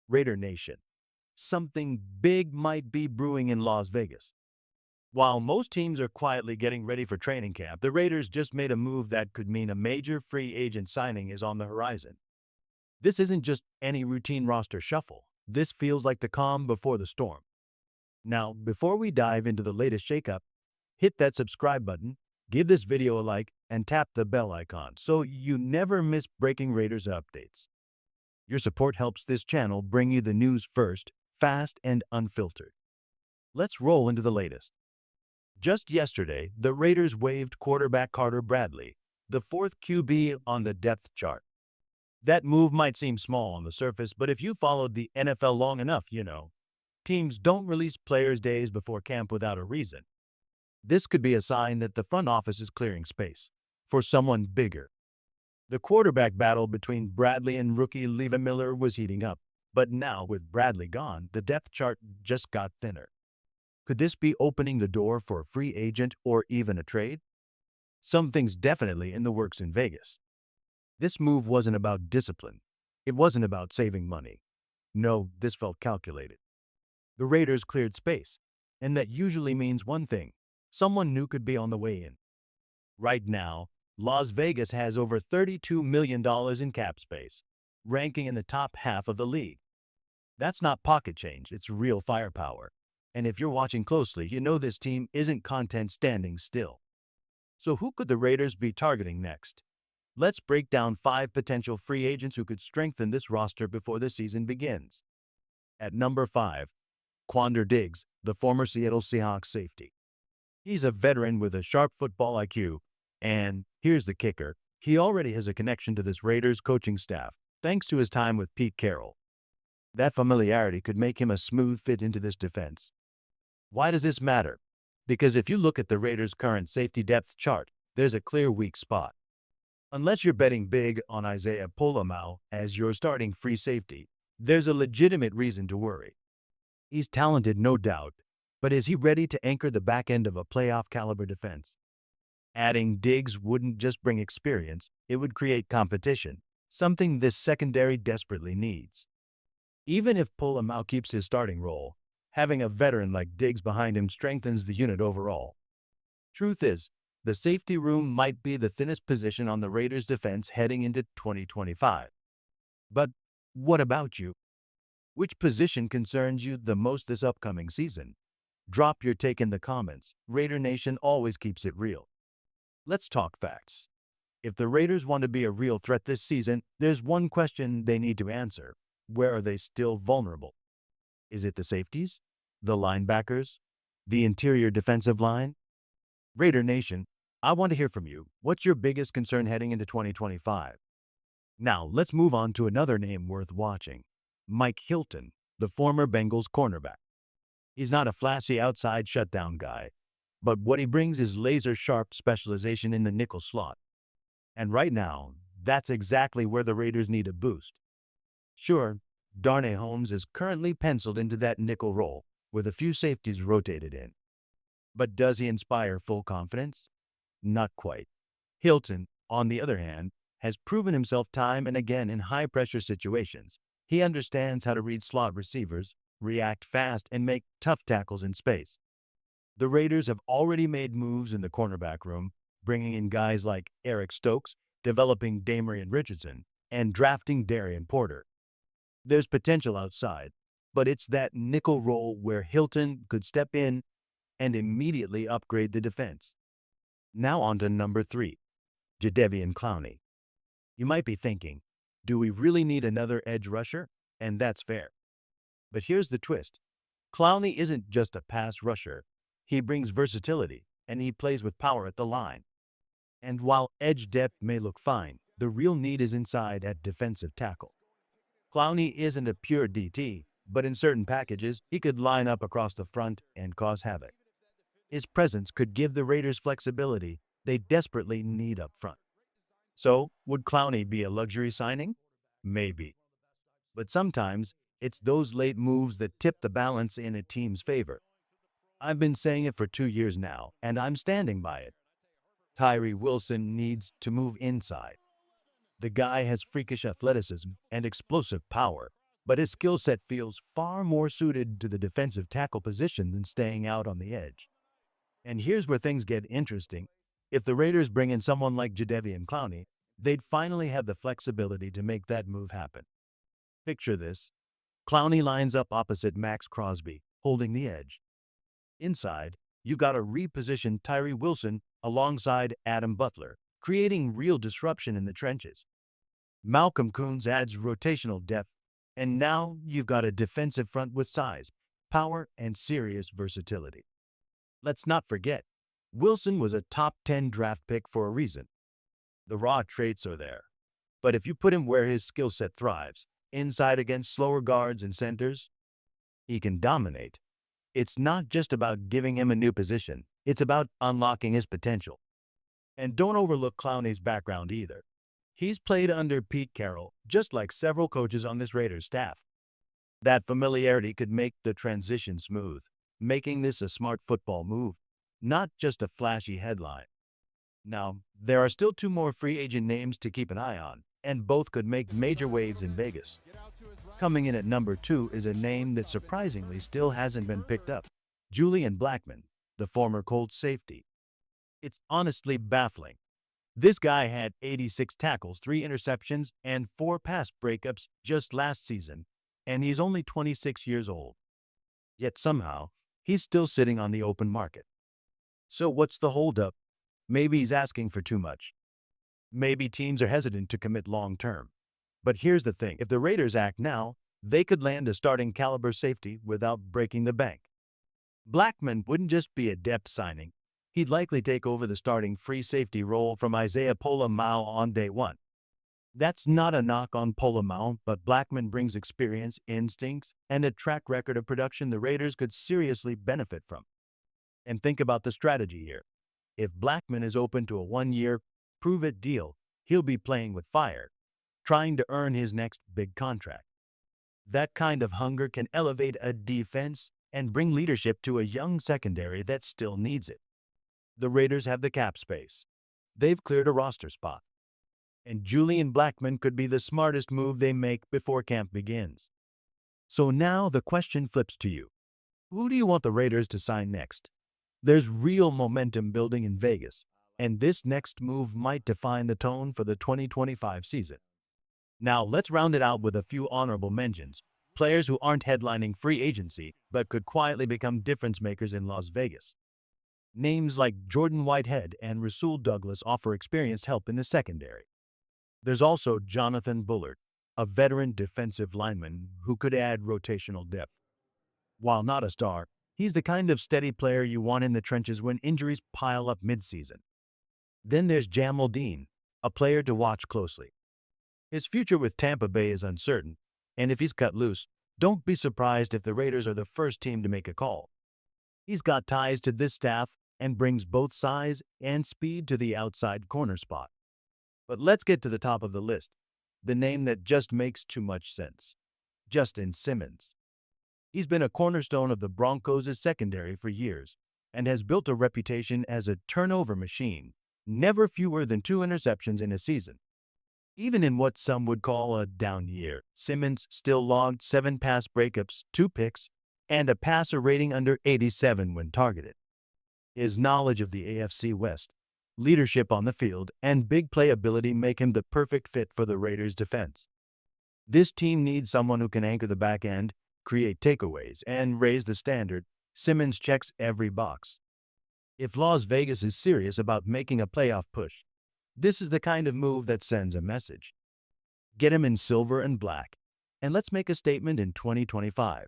Raider Nation. Something big might be brewing in Las Vegas. While most teams are quietly getting ready for training camp, the Raiders just made a move that could mean a major free agent signing is on the horizon. This isn't just any routine roster shuffle. This feels like the calm before the storm. Now, before we dive into the latest shakeup, hit that subscribe button, give this video a like, and tap the bell icon so you never miss breaking Raiders updates. Your support helps this channel bring you the news first, fast, and unfiltered. Let's roll into the latest. Just yesterday, the Raiders waived quarterback Carter Bradley, the fourth QB on the depth chart. That move might seem small on the surface, but if you followed the NFL long enough, you know, teams don't release players days before camp without a reason. This could be a sign that the front office is clearing space for someone bigger. The quarterback battle between Bradley and rookie Levi Miller was heating up, but now with Bradley gone, the depth chart just got thinner. Could this be opening the door for a free agent or even a trade? Something's definitely in the works in Vegas. This move wasn't about discipline. It wasn't about saving money. No, this felt calculated. The Raiders cleared space, and that usually means one thing: someone new could be on the way in. Right now, Las Vegas has over $32 million in cap space, ranking in the top half of the league. That's not pocket change, it's real firepower. And if you're watching closely, you know this team isn't content standing still. So who could the Raiders be targeting next? Let's break down 5 potential free agents who could strengthen this roster before the season begins. At number 5, Quandre Diggs, the former Seattle Seahawks safety. He's a veteran with a sharp football IQ, and here's the kicker: he already has a connection to this Raiders coaching staff, thanks to his time with Pete Carroll. That familiarity could make him a smooth fit into this defense. Why does this matter? Because if you look at the Raiders' current safety depth chart, there's a clear weak spot. Unless you're betting big on Isaiah Pola-Mao as your starting free safety, there's a legitimate reason to worry. He's talented, no doubt, but is he ready to anchor the back end of a playoff-caliber defense? Adding Diggs wouldn't just bring experience, it would create competition, something this secondary desperately needs. Even if Pola-Mao keeps his starting role, having a veteran like Diggs behind him strengthens the unit overall. Truth is, the safety room might be the thinnest position on the Raiders' defense heading into 2025. But what about you? Which position concerns you the most this upcoming season? Drop your take in the comments. Raider Nation always keeps it real. Let's talk facts. If the Raiders want to be a real threat this season, there's one question they need to answer: where are they still vulnerable? Is it the safeties? The linebackers? The interior defensive line? Raider Nation, I want to hear from you. What's your biggest concern heading into 2025? Now, let's move on to another name worth watching: Mike Hilton, the former Bengals cornerback. He's not a flashy outside shutdown guy, but what he brings is laser-sharp specialization in the nickel slot. And right now, that's exactly where the Raiders need a boost. Sure, Darnay Holmes is currently penciled into that nickel role, with a few safeties rotated in. But does he inspire full confidence? Not quite. Hilton, on the other hand, has proven himself time and again in high-pressure situations. He understands how to read slot receivers, react fast, and make tough tackles in space. The Raiders have already made moves in the cornerback room, bringing in guys like Eric Stokes, developing Damarian Richardson, and drafting Darian Porter. There's potential outside, but it's that nickel role where Hilton could step in and immediately upgrade the defense. Now on to number 3, Jadeveon Clowney. You might be thinking, do we really need another edge rusher? And that's fair. But here's the twist: Clowney isn't just a pass rusher. He brings versatility, and he plays with power at the line. And while edge depth may look fine, the real need is inside at defensive tackle. Clowney isn't a pure DT, but in certain packages, he could line up across the front and cause havoc. His presence could give the Raiders flexibility they desperately need up front. So, would Clowney be a luxury signing? Maybe. But sometimes, it's those late moves that tip the balance in a team's favor. I've been saying it for 2 years now, and I'm standing by it. Tyree Wilson needs to move inside. The guy has freakish athleticism and explosive power, but his skill set feels far more suited to the defensive tackle position than staying out on the edge. And here's where things get interesting. If the Raiders bring in someone like Jadeveon Clowney, they'd finally have the flexibility to make that move happen. Picture this. Clowney lines up opposite Max Crosby, holding the edge. Inside, you've got a repositioned Tyree Wilson alongside Adam Butler, creating real disruption in the trenches. Malcolm Koonce adds rotational depth, and now you've got a defensive front with size, power, and serious versatility. Let's not forget, Wilson was a top 10 draft pick for a reason. The raw traits are there. But if you put him where his skill set thrives, inside against slower guards and centers, he can dominate. It's not just about giving him a new position, it's about unlocking his potential. And don't overlook Clowney's background either. He's played under Pete Carroll, just like several coaches on this Raiders staff. That familiarity could make the transition smooth, making this a smart football move, not just a flashy headline. Now, there are still two more free agent names to keep an eye on, and both could make major waves in Vegas. Coming in at number 2 is a name that surprisingly still hasn't been picked up: Julian Blackman, the former Colts safety. It's honestly baffling. This guy had 86 tackles, 3 interceptions, and 4 pass breakups just last season, and he's only 26 years old. Yet somehow, he's still sitting on the open market. So what's the holdup? Maybe he's asking for too much. Maybe teams are hesitant to commit long-term. But here's the thing, if the Raiders act now, they could land a starting caliber safety without breaking the bank. Blackman wouldn't just be a depth signing. He'd likely take over the starting free safety role from Isaiah Pola-Mao on day one. That's not a knock on Pola-Mao, but Blackman brings experience, instincts, and a track record of production the Raiders could seriously benefit from. And think about the strategy here. If Blackman is open to a 1-year, prove-it deal, he'll be playing with fire, trying to earn his next big contract. That kind of hunger can elevate a defense and bring leadership to a young secondary that still needs it. The Raiders have the cap space. They've cleared a roster spot. And Julian Blackman could be the smartest move they make before camp begins. So now the question flips to you. Who do you want the Raiders to sign next? There's real momentum building in Vegas, and this next move might define the tone for the 2025 season. Now let's round it out with a few honorable mentions, players who aren't headlining free agency but could quietly become difference makers in Las Vegas. Names like Jordan Whitehead and Rasul Douglas offer experienced help in the secondary. There's also Jonathan Bullard, a veteran defensive lineman who could add rotational depth. While not a star, he's the kind of steady player you want in the trenches when injuries pile up midseason. Then there's Jamal Dean, a player to watch closely. His future with Tampa Bay is uncertain, and if he's cut loose, don't be surprised if the Raiders are the first team to make a call. He's got ties to this staff and brings both size and speed to the outside corner spot. But let's get to the top of the list, the name that just makes too much sense: Justin Simmons. He's been a cornerstone of the Broncos' secondary for years and has built a reputation as a turnover machine, never fewer than 2 interceptions in a season. Even in what some would call a down year, Simmons still logged 7 pass breakups, 2 picks, and a passer rating under 87 when targeted. His knowledge of the AFC West, leadership on the field, and big play ability make him the perfect fit for the Raiders' defense. This team needs someone who can anchor the back end, create takeaways, and raise the standard. Simmons checks every box. If Las Vegas is serious about making a playoff push, this is the kind of move that sends a message. Get him in silver and black, and let's make a statement in 2025.